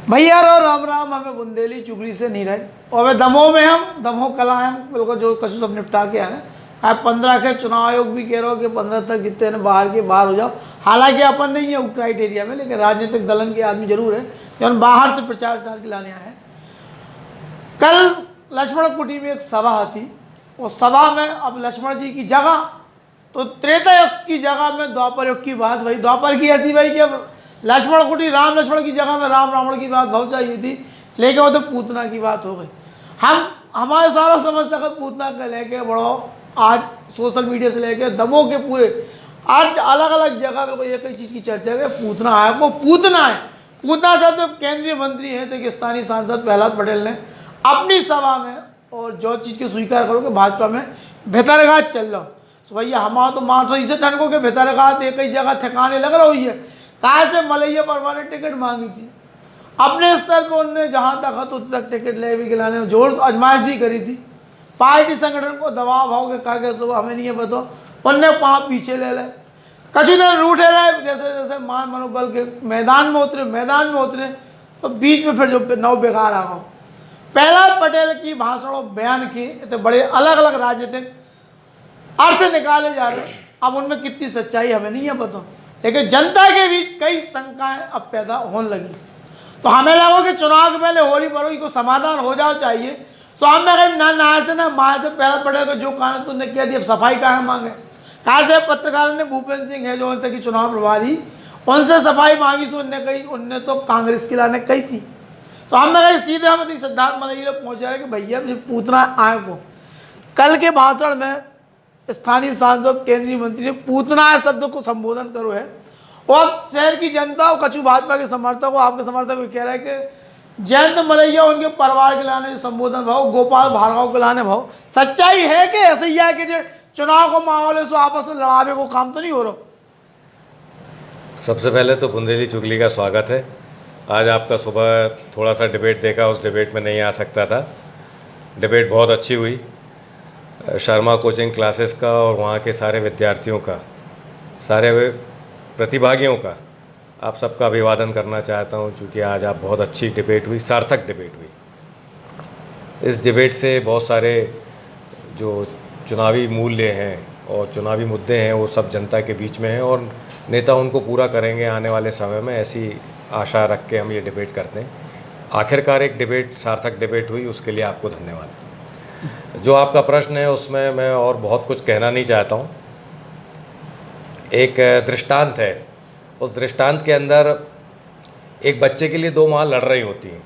भैया रो राम राम, हमें बुंदेली चुगली से नहीं रहे। और वे दमोह में हम दमोह कला हैं बिल्कुल, जो कछु सब निपटा के आए। आप 15 के चुनाव आयोग भी कह रहे हो कि 15 तक जितने हैं बाहर के बाहर हो जाओ। हालांकि अपन नहीं है उस क्राइटेरिया में, लेकिन राजनीतिक दलन के आदमी जरूर है कि हम बाहर से प्रचार प्रसार के लाने आए हैं। कल लक्ष्मण कुटी में एक सभा थी, और सभा में अब लक्ष्मण जी की जगह तो त्रेता युग की जगह में द्वापर युग की बात भाई, द्वापर की ऐसी भाई कि अब लक्ष्मण कुटी राम लक्ष्मण की जगह में राम रावण की बात बहुत चाहिए थी, लेकिन वो तो पूतना की बात हो गई। हमारे सारा समस्या का पूतना का लेके बढ़ो, आज सोशल मीडिया से लेके दमोह के पूरे आज अलग अलग जगह पे कोई एक ही चीज़ की चर्चा है, पूतना है। वो पूतना है, पूतना से तो केंद्रीय मंत्री हैं तो स्थानीय सांसद प्रहलाद पटेल ने अपनी सभा में और जो चीज़ की स्वीकार करो कि भाजपा में भितरघात चल रहा हो। तो भैया हमारा तो मान इसे ठनकों के भितरघात एक ही जगह ठिकाने लग रही है। कहा से मलैया परवा ने टिकट मांगी थी अपने स्तर पर, उनने जहाँ तक तो तक टिकट ले भी खिलाने जोर आजमाइश भी करी थी। पार्टी संगठन को दबाव भाव के कहा सुबह हमें नहीं है पता, उनने पाँव पीछे ले ले। कछु दिन रूठे रहे, जैसे जैसे मान मनोबल के मैदान में उतरे तो बीच में फिर जो नौ बेकार आ गए। प्रहलाद पटेल की भाषणों बयान की तो बड़े अलग अलग राजनीतिक अर्थ निकाले जा रहे हैं। अब उनमें कितनी सच्चाई हमें नहीं है पता, लेकिन जनता के बीच कई शंकाएं अब पैदा होने लगी। तो हमें लगा कि चुनाव के पहले होली परोई को समाधान हो जाना चाहिए। तो हम कहीं ना से ना माया से प्रहलाद पटेल को जो कारण तुमने किया थी, अब सफाई कहाँ मांगे। कहा से पत्रकार ने भूपेंद्र सिंह है जो तक की चुनाव प्रभारी, उनसे सफाई मांगी से उनने तो कांग्रेस की लाने कही थी। तो हमने कहीं सीधे हम सिद्धार्थ मलई लोग पहुँच रहे कि भैया पूतना आए को। कल के भाषण में स्थानीय सांसद केंद्रीय मंत्री ने पूतना शब्द को संबोधन करो है, और शहर की जनता और कछु भाजपा के समर्थक को आपके समर्थक भी कह रहे हैं कि जयंत मलैया उनके परिवार के लाने संबोधन भाव, गोपाल भार्गव के लाने भाव। सच्चाई है कि ऐसे ही है कि जो चुनाव को माहौल से आपस में लड़ावे को काम तो नहीं हो रहा। सबसे पहले तो बुंदेली चुगली का स्वागत है। आज आपका सुबह थोड़ा सा डिबेट देखा, उस डिबेट में नहीं आ सकता था। डिबेट बहुत अच्छी हुई। शर्मा कोचिंग क्लासेस का और वहाँ के सारे विद्यार्थियों का, सारे प्रतिभागियों का आप सबका अभिवादन करना चाहता हूँ, क्योंकि आज आप बहुत अच्छी डिबेट हुई, सार्थक डिबेट हुई। इस डिबेट से बहुत सारे जो चुनावी मूल्य हैं और चुनावी मुद्दे हैं वो सब जनता के बीच में हैं, और नेता उनको पूरा करेंगे आने वाले समय में, ऐसी आशा रख के हम ये डिबेट करते हैं। आखिरकार एक डिबेट सार्थक डिबेट हुई, उसके लिए आपको धन्यवाद। जो आपका प्रश्न है उसमें मैं और बहुत कुछ कहना नहीं चाहता हूँ। एक दृष्टांत है, उस दृष्टांत के अंदर एक बच्चे के लिए दो माँ लड़ रही होती हैं,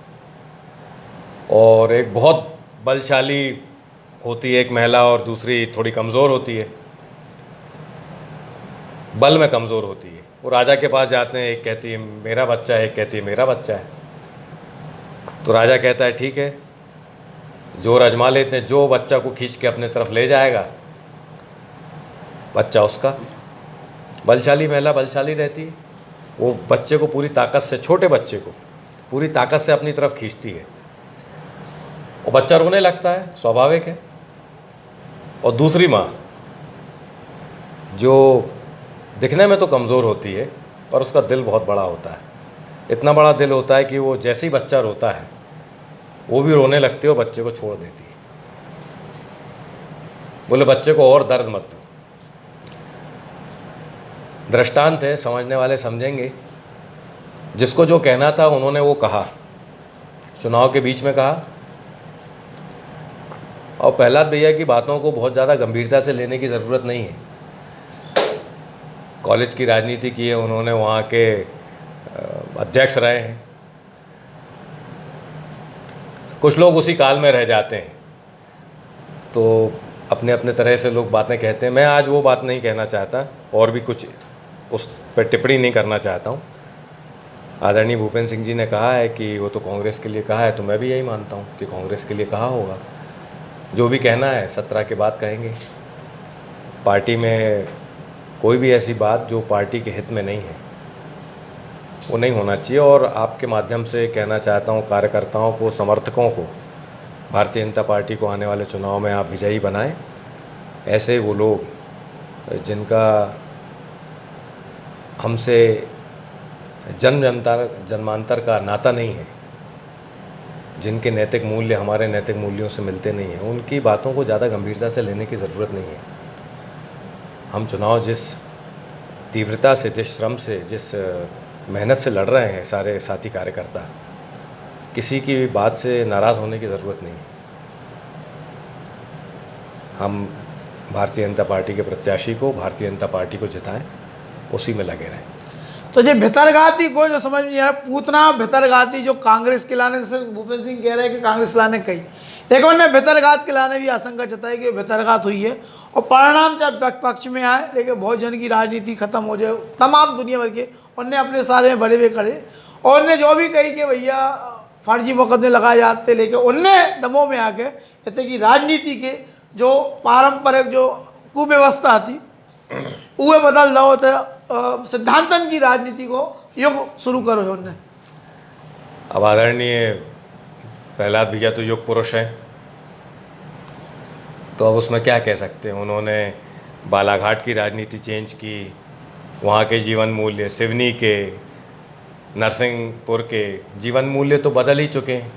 और एक बहुत बलशाली होती है एक महिला और दूसरी थोड़ी कमज़ोर होती है, बल में कमज़ोर होती है। वो राजा के पास जाते हैं, एक कहती है मेरा बच्चा है, एक कहती है मेरा बच्चा है। तो राजा कहता है ठीक है, जोर आजमा लेते हैं, जो बच्चा को खींच के अपने तरफ ले जाएगा बच्चा उसका। बलशाली महिला बलशाली रहती है, वो बच्चे को पूरी ताकत से, छोटे बच्चे को पूरी ताकत से अपनी तरफ खींचती है, और बच्चा रोने लगता है, स्वाभाविक है। और दूसरी माँ जो दिखने में तो कमज़ोर होती है पर उसका दिल बहुत बड़ा होता है, इतना बड़ा दिल होता है कि वो जैसे ही बच्चा रोता है वो भी रोने लगती है और बच्चे को छोड़ देती है। बोले बच्चे को और दर्द मत दो। दृष्टांत है, समझने वाले समझेंगे। जिसको जो कहना था उन्होंने वो कहा, चुनाव के बीच में कहा। और प्रहलाद भैया की बातों को बहुत ज़्यादा गंभीरता से लेने की ज़रूरत नहीं है। कॉलेज की राजनीति की है उन्होंने, वहाँ के अध्यक्ष रहे हैं। कुछ लोग उसी काल में रह जाते हैं, तो अपने अपने तरह से लोग बातें कहते हैं। मैं आज वो बात नहीं कहना चाहता, और भी कुछ उस पर टिप्पणी नहीं करना चाहता हूँ। आदरणीय भूपेंद्र सिंह जी ने कहा है कि वो तो कांग्रेस के लिए कहा है, तो मैं भी यही मानता हूँ कि कांग्रेस के लिए कहा होगा। जो भी कहना है 17 के बाद कहेंगे। पार्टी में कोई भी ऐसी बात जो पार्टी के हित में नहीं है वो नहीं होना चाहिए। और आपके माध्यम से कहना चाहता हूँ कार्यकर्ताओं को, समर्थकों को, भारतीय जनता पार्टी को आने वाले चुनाव में आप विजयी बनाएं। ऐसे वो लोग जिनका हमसे जन्मांतर का नाता नहीं है, जिनके नैतिक मूल्य हमारे नैतिक मूल्यों से मिलते नहीं हैं, उनकी बातों को ज़्यादा गंभीरता से लेने की ज़रूरत नहीं है। हम चुनाव जिस तीव्रता से, जिस श्रम से, जिस मेहनत से लड़ रहे हैं सारे साथी कार्यकर्ता, किसी की बात से नाराज़ होने की ज़रूरत नहीं है। हम भारतीय जनता पार्टी के प्रत्याशी को, भारतीय जनता पार्टी को जिताएं, उसी में लगे रहें। तो जो भितरघाती को जो समझ में नहीं आ रहा, पूतना भितरघाती जो कांग्रेस के लाने से भूपेंद्र सिंह कह रहे हैं कि कांग्रेस लाने कही, लेकिन उन्होंने भितरघात के लाने भी आशंका जताई कि भितरघात हुई है और परिणाम चाहे पक्ष में आए, लेकिन बहुजन की राजनीति खत्म हो जाए, तमाम दुनिया भर के उनने अपने सारे बड़े हुए खड़े और उनने जो भी कही कि भैया फर्जी मुकदमे लगाए जाते, लेकिन उनने दमों में आके कहते कि राजनीति के जो पारंपरिक जो कुव्यवस्था थी वो बदल दो, तो सिद्धांतन की राजनीति को युग शुरू करो है उनने। अब आदरणीय प्रहलाद भैया तो युग पुरुष हैं, तो अब उसमें क्या कह सकते हैं। उन्होंने बालाघाट की राजनीति चेंज की, वहाँ के जीवन मूल्य, सिवनी के, नरसिंहपुर के जीवन मूल्य तो बदल ही चुके हैं,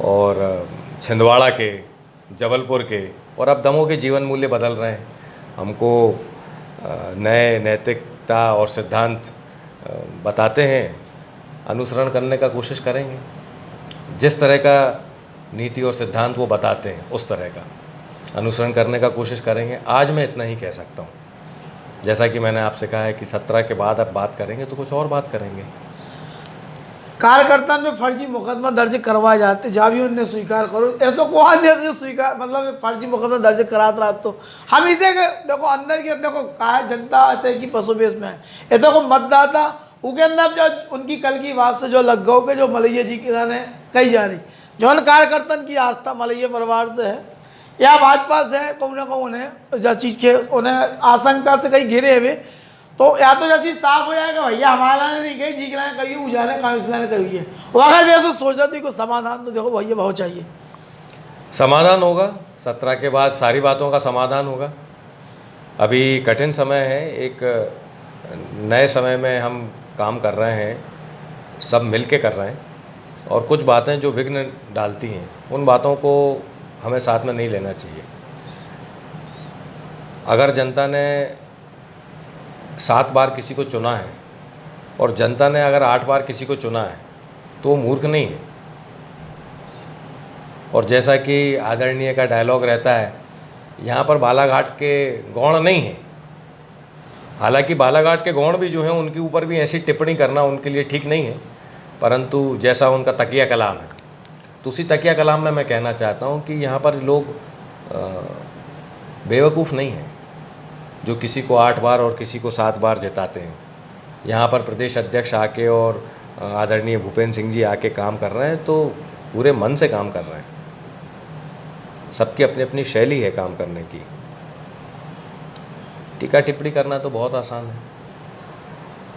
और छिंदवाड़ा के, जबलपुर के, और अब दमोह के जीवन मूल्य बदल रहे हैं। हमको नए नैतिकता और सिद्धांत बताते हैं, अनुसरण करने का कोशिश करेंगे। जिस तरह का नीति और सिद्धांत वो बताते हैं उस तरह का अनुसरण करने का कोशिश करेंगे। आज मैं इतना ही कह सकता हूँ। जैसा कि मैंने आपसे कहा है कि 17 के बाद अब बात करेंगे तो कुछ और बात करेंगे। कार्यकर्ता में फर्जी मुकदमा दर्ज करवाए जाते, जहाँ भी उनने स्वीकार करो, ऐसा कौन जो स्वीकार मतलब फर्जी मुकदमा दर्ज कराता रहा, तो हम इसे देखो अंदर की देखो कहा जनता की पशुबेश में है, ये देखो मतदाता उसके अंदर जो उनकी कल की बात से जो लग गौ पे जो मलैया जी के ने कही जा रही, जो उन कार्यकर्तन की आस्था मलैया परिवार से है या भाजपा से है, कहूँ ना कहूँ उन्हें जो चीज़ के उन्हें आशंका से कहीं घिरे हुए, तो या तो जैसी साफ हो जाएगा भैया हमारा ने नहीं कही, जी ने कही, उजाने कांग्रेस ने कही है, वो अगर वैसे सोच रही थी कोई समाधान, तो देखो भैया बहुत चाहिए समाधान होगा। 17 के बाद सारी बातों का समाधान होगा। अभी कठिन समय है, एक नए समय में हम काम कर रहे हैं, सब मिल के कर रहे हैं, और कुछ बातें जो विघ्न डालती हैं उन बातों को हमें साथ में नहीं लेना चाहिए। अगर जनता ने 7 बार किसी को चुना है और जनता ने अगर 8 बार किसी को चुना है तो वो मूर्ख नहीं है। और जैसा कि आदरणीय का डायलॉग रहता है, यहाँ पर बालाघाट के गौण नहीं है। हालांकि बालाघाट के गौण भी जो हैं उनके ऊपर भी ऐसी टिप्पणी करना उनके लिए ठीक नहीं है, परंतु जैसा उनका तकिया कलाम है, तो उसी तकिया कलाम में मैं कहना चाहता हूँ कि यहाँ पर लोग बेवकूफ़ नहीं हैं जो किसी को 8 बार और किसी को 7 बार जिताते हैं। यहाँ पर प्रदेश अध्यक्ष आके और आदरणीय भूपेंद्र सिंह जी आके काम कर रहे हैं, तो पूरे मन से काम कर रहे हैं। सबकी अपनी अपनी शैली है काम करने की। टीका टिप्पणी करना तो बहुत आसान है,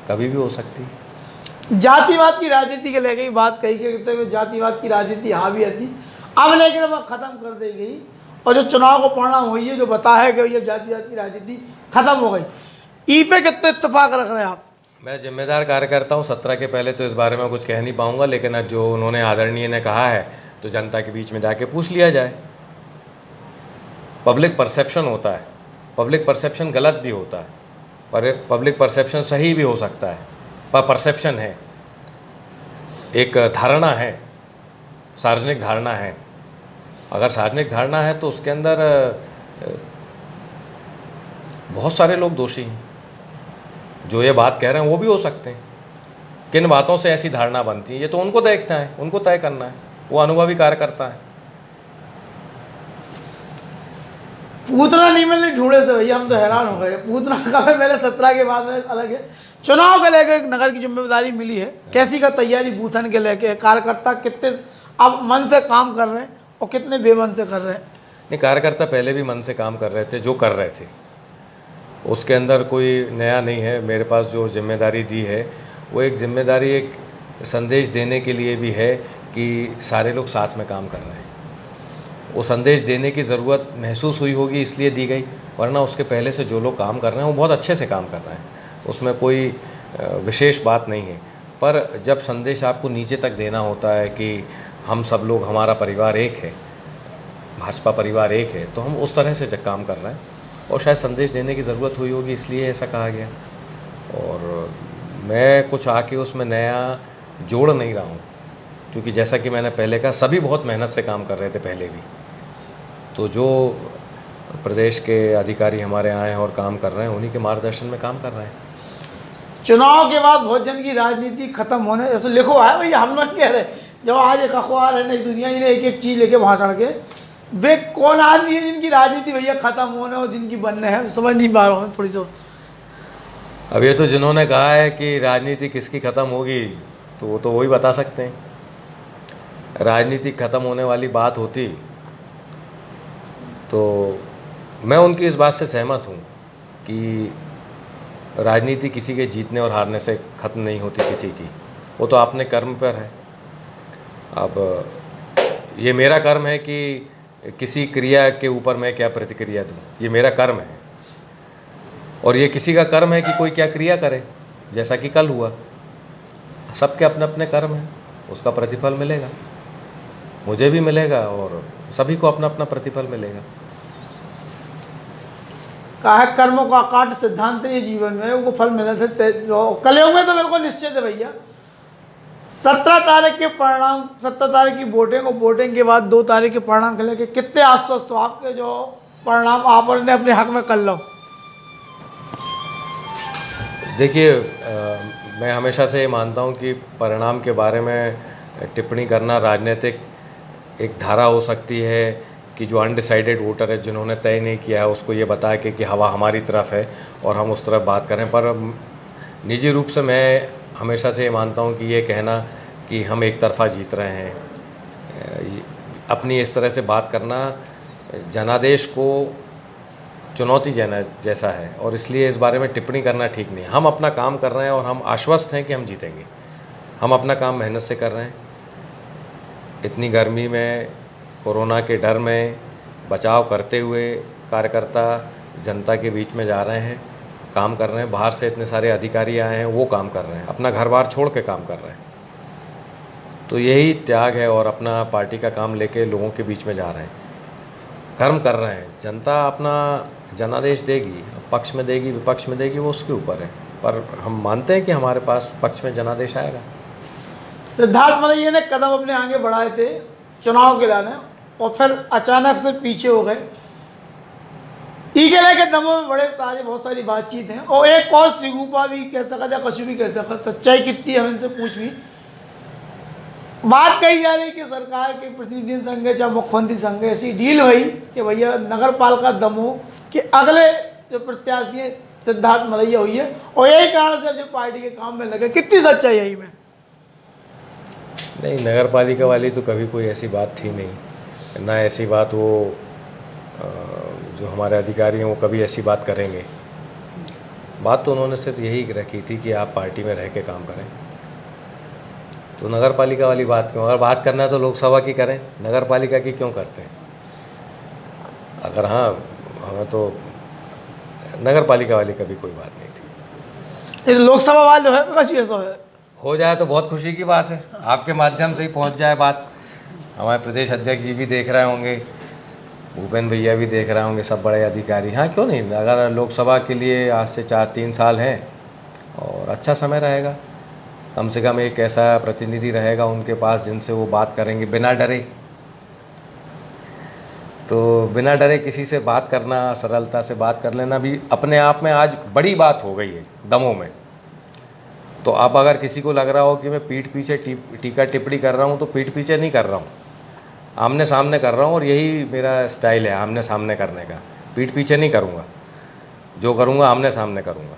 कभी भी हो सकती है। जातिवाद की राजनीति के लेके ही बात कही कि जातिवाद की राजनीति यहाँ भी थी, अब लेकिन अब ख़त्म कर दी गई, और जो चुनाव को परिणाम हुई है जो बता है कि ये जातिवाद की राजनीति खत्म हो गई। ई पे कितने इत्तेफाक रख रहे हैं आप? मैं जिम्मेदार कार्यकर्ता हूँ। 17 के पहले तो इस बारे में कुछ कह नहीं पाऊँगा, लेकिन आज जो उन्होंने आदरणीय ने कहा है तो जनता के बीच में जाके पूछ लिया जाए। पब्लिक परसेप्शन होता है, पब्लिक परसेप्शन गलत भी होता है, पर पब्लिक परसेप्शन सही भी हो सकता है, पर परसेप्शन है, एक धारणा है, सार्वजनिक धारणा है। अगर सार्वजनिक धारणा है तो उसके अंदर बहुत सारे लोग दोषी हैं। जो ये बात कह रहे हैं वो भी हो सकते हैं। किन बातों से ऐसी धारणा बनती है ये तो उनको देखना है, उनको तय करना है, वो अनुभवी कार्यकर्ता है। पूतना नहीं मिलने ढूंढे थे भैया, हम तो हैरान हो गए। पूतना कब है? मेरे 17 के बाद में अलग है। चुनाव के लेकर एक नगर की जिम्मेदारी मिली है, कैसी का तैयारी बूथन के लेके, कार्यकर्ता कितने अब मन से काम कर रहे हैं और कितने बेमन से कर रहे हैं? नहीं, कार्यकर्ता पहले भी मन से काम कर रहे थे, जो कर रहे थे उसके अंदर कोई नया नहीं है। मेरे पास जो जिम्मेदारी दी है वो एक जिम्मेदारी एक संदेश देने के लिए भी है कि सारे लोग साथ में काम कर रहे हैं। वो संदेश देने की ज़रूरत महसूस हुई होगी इसलिए दी गई, वरना उसके पहले से जो लोग काम कर रहे हैं वो बहुत अच्छे से काम कर रहे हैं, उसमें कोई विशेष बात नहीं है। पर जब संदेश आपको नीचे तक देना होता है कि हम सब लोग, हमारा परिवार एक है, भाजपा परिवार एक है, तो हम उस तरह से काम कर रहे हैं। और शायद संदेश देने की ज़रूरत हुई होगी, इसलिए ऐसा कहा गया। और मैं कुछ आके उसमें नया जोड़ नहीं रहा हूँ, क्योंकि जैसा कि मैंने पहले कहा, सभी बहुत मेहनत से काम कर रहे थे पहले भी। तो जो प्रदेश के अधिकारी हमारे आए हैं और काम कर रहे हैं, उन्हीं के मार्गदर्शन में काम कर रहे हैं। चुनाव के बाद बहुजन की राजनीति खत्म होने, जैसे लिखो है भैया, हम लोग कह रहे जब आज एक अखबार है, नई दुनिया ही ने एक एक चीज़ लेके भाषण के, वे कौन आदमी है जिनकी राजनीति भैया खत्म होने और जिनकी बनने है, समझ नहीं पा रहा हूँ थोड़ी सी। अब ये तो जिन्होंने कहा है कि राजनीति किसकी ख़त्म होगी, तो वो तो वही बता सकते हैं। राजनीति ख़त्म होने वाली बात होती तो मैं उनकी इस बात से सहमत हूँ कि राजनीति किसी के जीतने और हारने से ख़त्म नहीं होती किसी की, वो तो अपने कर्म पर है। अब ये मेरा कर्म है कि किसी क्रिया के ऊपर मैं क्या प्रतिक्रिया दूँ, ये मेरा कर्म है। और ये किसी का कर्म है कि कोई क्या क्रिया करे, जैसा कि कल हुआ। सबके अपने अपने कर्म हैं, उसका प्रतिफल मिलेगा, मुझे भी मिलेगा और सभी को अपना अपना प्रतिफल मिलेगा। कहा है कर्मों का अकाट सिद्धांत है ये जीवन में, उनको फल मिलने से जो कलयुग में तो बिल्कुल निश्चित है भैया। 17 तारीख के परिणाम, 17 तारीख की वोटिंग और वोटिंग के बाद 2 तारीख के परिणाम के लेके कितने आश्वस्त हो आपके जो परिणाम आपने अपने हक में कर लो? देखिए, मैं हमेशा से ये मानता हूँ कि परिणाम के बारे में टिप्पणी करना राजनीतिक एक धारा हो सकती है कि जो अनडिसाइडेड वोटर है, जिन्होंने तय नहीं किया है, उसको ये बताया कि हवा हमारी तरफ है और हम उस तरफ बात करें। पर निजी रूप से मैं हमेशा से ये मानता हूँ कि ये कहना कि हम एक तरफा जीत रहे हैं, अपनी इस तरह से बात करना जनादेश को चुनौती जैसा है, और इसलिए इस बारे में टिप्पणी करना ठीक नहीं है। हम अपना काम कर रहे हैं और हम आश्वस्त हैं कि हम जीतेंगे। हम अपना काम मेहनत से कर रहे हैं। इतनी गर्मी में, कोरोना के डर में बचाव करते हुए कार्यकर्ता जनता के बीच में जा रहे हैं, काम कर रहे हैं। बाहर से इतने सारे अधिकारी आए हैं, वो काम कर रहे हैं, अपना घर बार छोड़ के काम कर रहे हैं। तो यही त्याग है, और अपना पार्टी का काम लेके लोगों के बीच में जा रहे हैं, कर्म कर रहे हैं। जनता अपना जनादेश देगी, पक्ष में देगी विपक्ष में देगी, वो उसके ऊपर है। पर हम मानते हैं कि हमारे पास पक्ष में जनादेश आएगा। सिद्धार्थ मलैया ने कदम अपने आगे बढ़ाए थे चुनाव के लाने, और फिर अचानक से पीछे हो गए। ईगले के दमों में बड़े सारे बहुत सारी बातचीत हैं, और एक और सिगुपा भी कह सकता या कछु भी कह सकता, सच्चाई कितनी हम इनसे पूछ भी। बात कही जा रही कि सरकार के प्रतिनिधि संघ या मुख्यमंत्री संघ ऐसी डील हुई कि भैया नगर पालिका दमोह के अगले जो प्रत्याशी है सिद्धार्थ मलैया हुई है, और यही कारण से जो पार्टी के काम में लगे। कितनी सच्चाई है में? नहीं, नगर पालिका वाली तो कभी कोई ऐसी बात थी नहीं, ना ऐसी बात वो जो हमारे अधिकारी हैं वो कभी ऐसी बात करेंगे। बात तो उन्होंने सिर्फ यही रखी थी कि आप पार्टी में रह के काम करें। तो नगर पालिका वाली बात क्यों? अगर बात करना है तो लोकसभा की करें, नगर पालिका की क्यों करते हैं? अगर हाँ, हमें तो नगर पालिका वाली कभी कोई बात नहीं थी। लोकसभा वाले है कछु ऐसा है हो जाए तो बहुत खुशी की बात है, आपके माध्यम से ही पहुंच जाए बात। हमारे प्रदेश अध्यक्ष जी भी देख रहे होंगे, भूपेंद्र भैया भी देख रहे होंगे, सब बड़े अधिकारी। हाँ, क्यों नहीं? अगर लोकसभा के लिए आज से 4-3 साल हैं और अच्छा समय रहेगा, कम से कम एक ऐसा प्रतिनिधि रहेगा उनके पास जिनसे वो बात करेंगे बिना डरे। तो बिना डरे किसी से बात करना, सरलता से बात कर लेना भी अपने आप में आज बड़ी बात हो गई है दमोह में। तो अब अगर किसी को लग रहा हो कि मैं पीठ पीछे टीका टिप्पणी कर रहा हूँ, तो पीठ पीछे नहीं कर रहा हूँ, आमने सामने कर रहा हूँ। और यही मेरा स्टाइल है, आमने सामने करने का। पीठ पीछे नहीं करूँगा, जो करूँगा आमने सामने करूँगा।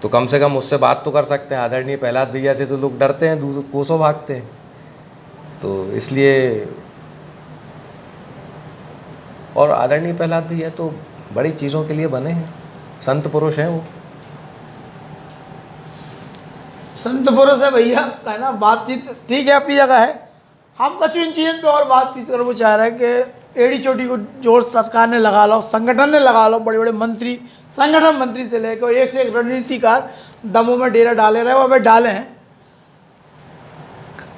तो कम से कम उससे बात तो कर सकते हैं। आदरणीय प्रहलाद भैया से तो लोग डरते हैं, दूसरों कोसों भागते हैं। तो इसलिए, और आदरणीय प्रहलाद भैया तो बड़ी चीज़ों के लिए बने हैं, संत पुरुष हैं वो। संत पुरुष है भैया, है ना। बातचीत ठीक है, अपनी जगह है। हम कछु इन चीज़ों पे और बातचीत कर, वो चाह रहे हैं कि एड़ी चोटी को जोर सरकार ने लगा लो, संगठन ने लगा लो, बड़े बड़े मंत्री, संगठन मंत्री से लेकर एक से एक रणनीतिकार दमोह में डेरा डाले रहे, वो वे डाले हैं।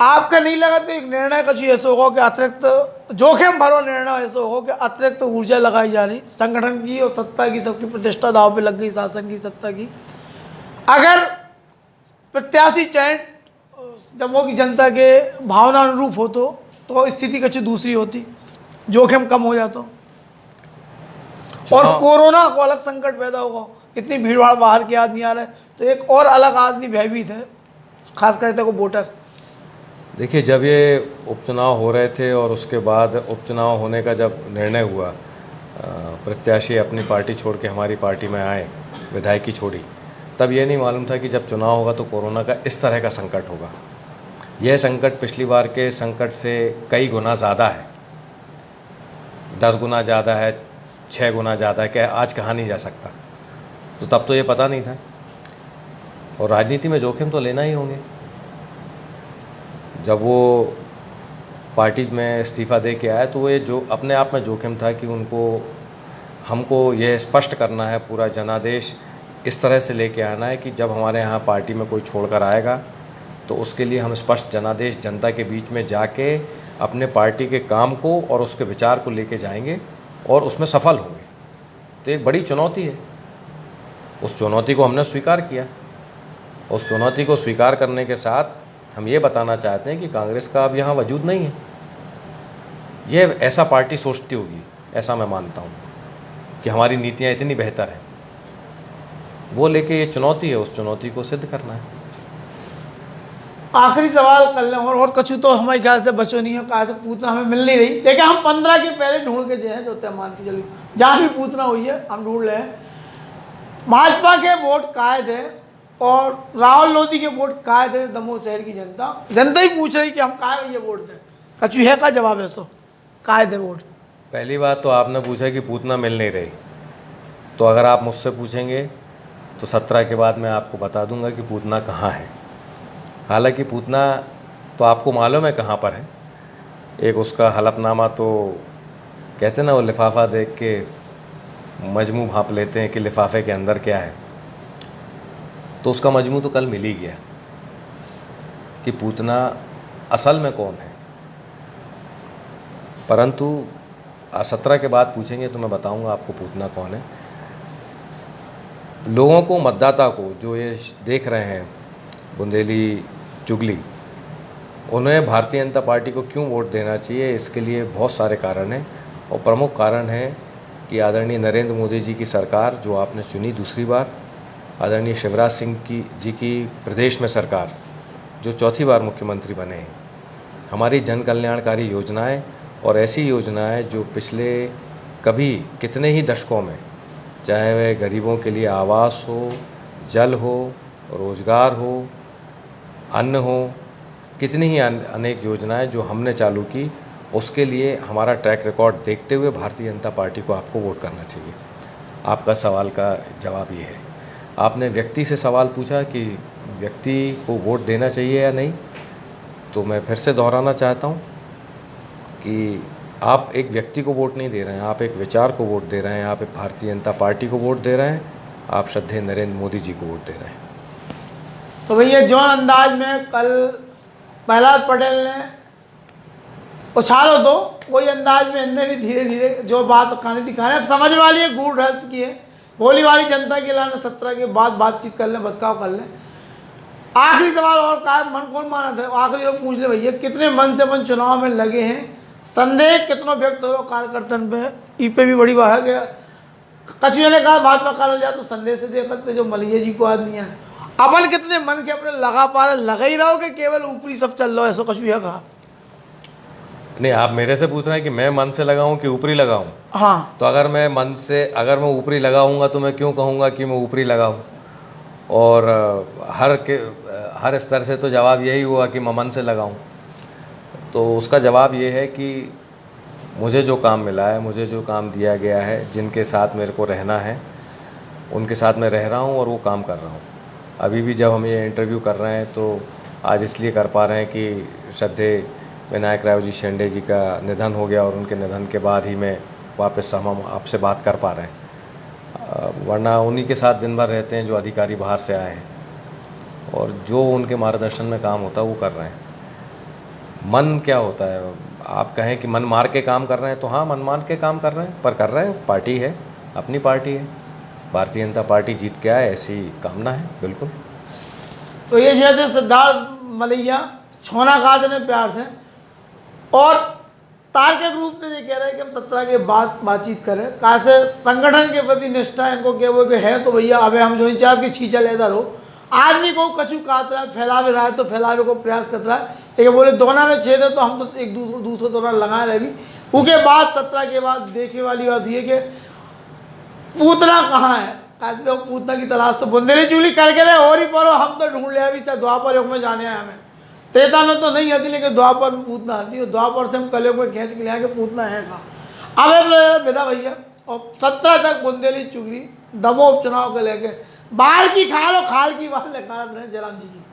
आपका नहीं लगा तो एक निर्णय कछु ऐसा होगा कि अतिरिक्त जोखिम भरो निर्णय ऐसा होगा कि अतिरिक्त ऊर्जा लगाई जा रही संगठन की और सत्ता की, सबकी प्रतिष्ठा दाव पे लग गई, शासन की, सत्ता की। अगर प्रत्याशी चयन जम्मू की जनता के भावना अनुरूप हो तो स्थिति कुछ दूसरी होती, जोखिम कम हो जाता और कोरोना को अलग संकट पैदा होगा। इतनी भीड़ भाड़, बाहर के आदमी आ रहे हैं तो एक और अलग आदमी भयभीत है, खास करके को वोटर। देखिए, जब ये उपचुनाव हो रहे थे और उसके बाद उपचुनाव होने का जब निर्णय हुआ, प्रत्याशी अपनी पार्टी छोड़ के हमारी पार्टी में आए, विधायकी छोड़ी, तब ये नहीं मालूम था कि जब चुनाव होगा तो कोरोना का इस तरह का संकट होगा। यह संकट पिछली बार के संकट से कई गुना ज़्यादा है, 10 गुना ज़्यादा है, 6 गुना ज़्यादा है, क्या आज कहा नहीं जा सकता। तो तब तो ये पता नहीं था। और राजनीति में जोखिम तो लेना ही होंगे। जब वो पार्टी में इस्तीफ़ा दे के आया तो वो ये जो अपने आप में जोखिम था कि हमको यह स्पष्ट करना है, पूरा जनादेश इस तरह से लेके आना है कि जब हमारे यहाँ पार्टी में कोई छोड़कर आएगा तो उसके लिए हम स्पष्ट जनादेश जनता के बीच में जाके अपने पार्टी के काम को और उसके विचार को लेके जाएंगे और उसमें सफल होंगे। तो एक बड़ी चुनौती है, उस चुनौती को हमने स्वीकार किया। उस चुनौती को स्वीकार करने के साथ हम ये बताना चाहते हैं कि कांग्रेस का अब यहाँ वजूद नहीं है। यह ऐसा पार्टी सोचती होगी, ऐसा मैं मानता हूँ कि हमारी नीतियाँ इतनी बेहतर हैं, वो लेके ये चुनौती है, उस चुनौती को सिद्ध करना है। आखिरी सवाल कर लें और कछु तो हमारे ख्याल से बचो नहीं है, कहा से पूछना हमें मिल नहीं रही, लेकिन हम 15 के पहले ढूंढ के जो है, जो तय मान के चलिए जहाँ भी पूछना हुई है हम ढूंढ ले। भाजपा के वोट कायद है और राहुल लोधी के वोट कायद है। दमोह शहर की जनता ही पूछ रही कि हम काहे ये वोट दें, कछु है का जवाब है? सो कायद है वोट। पहली बात तो आपने पूछा कि पूतना मिल नहीं रही, तो अगर आप मुझसे पूछेंगे तो 17 के बाद मैं आपको बता दूंगा कि पूतना कहाँ है। हालांकि पूतना तो आपको मालूम है कहाँ पर है। एक उसका हलफनामा तो कहते ना, वो लिफाफा देख के मजमू भांप लेते हैं कि लिफाफे के अंदर क्या है। तो उसका मजमू तो कल मिल ही गया कि पूतना असल में कौन है। परंतु 17 के बाद पूछेंगे तो मैं बताऊंगा आपको पूतना कौन है। लोगों को, मतदाता को, जो ये देख रहे हैं बुंदेली चुगली, उन्हें भारतीय जनता पार्टी को क्यों वोट देना चाहिए, इसके लिए बहुत सारे कारण हैं। और प्रमुख कारण है कि आदरणीय नरेंद्र मोदी जी की सरकार जो आपने चुनी दूसरी बार, आदरणीय शिवराज सिंह जी की प्रदेश में सरकार जो चौथी बार मुख्यमंत्री बने हैं, हमारी जन कल्याणकारी योजनाएं और ऐसी योजनाएं जो पिछले कभी कितने ही दशकों में, चाहे वह गरीबों के लिए आवास हो, जल हो, रोज़गार हो, अन्न हो, कितनी ही अनेक योजनाएं जो हमने चालू की, उसके लिए हमारा ट्रैक रिकॉर्ड देखते हुए भारतीय जनता पार्टी को आपको वोट करना चाहिए। आपका सवाल का जवाब ये है। आपने व्यक्ति से सवाल पूछा कि व्यक्ति को वोट देना चाहिए या नहीं, तो मैं फिर से दोहराना चाहता हूँ कि आप एक व्यक्ति को वोट नहीं दे रहे हैं, आप एक विचार को वोट दे रहे हैं, आप एक भारतीय जनता पार्टी को वोट दे रहे हैं, आप श्रद्धेय नरेंद्र मोदी जी को वोट दे रहे हैं। तो भैया जौन अंदाज में कल प्रहलाद पटेल ने उछालो दो, वही अंदाज में इनने भी धीरे धीरे जो बात कहानी दिखाने, अब समझ वाली है, गूढ़ रहस्य की है, भोली वाली जनता के लाने 17 के बाद बातचीत कर लें, बदकाव कर लें। आखिरी सवाल और का मन कौन माना था, आखिरी लोग पूछ ले भैया, कितने मन से मन चुनाव में लगे हैं, संदेह कितनों व्यक्त हो रहा कार्यकर्तन पे, ई पे भी बड़ी बात है। कछु ने कहा भाजपा करल जाए तो संदेह से देखते जो मलिया जी को आदमी है, अपन कितने मन के अपने लगा पा रहे, लगा ही रहो कि केवल ऊपरी सब चल रहा है, ऐसा कछु है कहा? नहीं, आप मेरे से पूछ रहे हैं कि मैं मन से लगाऊं कि ऊपरी लगाऊं? हाँ, तो अगर मैं ऊपरी लगाऊंगा तो मैं क्यों कहूँगा कि मैं ऊपरी लगाऊं? और हर स्तर से तो जवाब यही हुआ कि मैं मन से लगाऊं। तो उसका जवाब ये है कि मुझे जो काम मिला है, मुझे जो काम दिया गया है, जिनके साथ मेरे को रहना है, उनके साथ मैं रह रहा हूँ और वो काम कर रहा हूँ। अभी भी जब हम ये इंटरव्यू कर रहे हैं तो आज इसलिए कर पा रहे हैं कि श्रद्धेय विनायक राव जी शेंडे जी का निधन हो गया और उनके निधन के बाद ही मैं वापस हम आपसे बात कर पा रहे हैं। वरना उन्हीं के साथ दिन भर रहते हैं जो अधिकारी बाहर से आए हैं और जो उनके मार्गदर्शन में काम होता है वो कर रहे हैं। मन क्या होता है? आप कहें कि मन मार के काम कर रहे हैं तो हाँ, मन मार के काम कर रहे हैं, पर कर रहे हैं। पार्टी है, अपनी पार्टी है, भारतीय जनता पार्टी जीत के आए, ऐसी कामना है बिल्कुल। तो ये जो थे सिद्धार्थ मलैया छोना खाते ने प्यार से, और तार्किक रूप से ये कह रहे हैं कि हम 17 के बाद बातचीत करें, कैसे संगठन के प्रति निष्ठा इनको क्या वो है। तो भैया अबे हम जो इन चार की छींचा लेता रहो, आदमी को कछु काट रहा है, फैलावे रहा है तो फैलावे को प्रयास कर रहा है, लेकिन बोले दोना में छेद है तो हम तो एक दूसरे दोना लगाए रहे भी। उसके बाद 17 के बाद देखे वाली बात ये कि पूतना कहाँ है, कैसे लोग पूतना की तलाश तो बुंदेली चूली करके रहे और ही परो, हम तो ढूंढ लिया भी, चाहे द्वापर युग में जाने आए हमें। त्रेता में तो नहीं आती, लेकिन द्वापर में पूतना आती है, द्वापर से हम कलयुग में खींच के लिया कि पूतना है कहाँ। अब तो बेटा भैया, और 17 तक बुंदेली चुगली दमोह उपचुनाव को लेके बाल की खाल और खाल की बाल निकाल रहे जयराम जी की।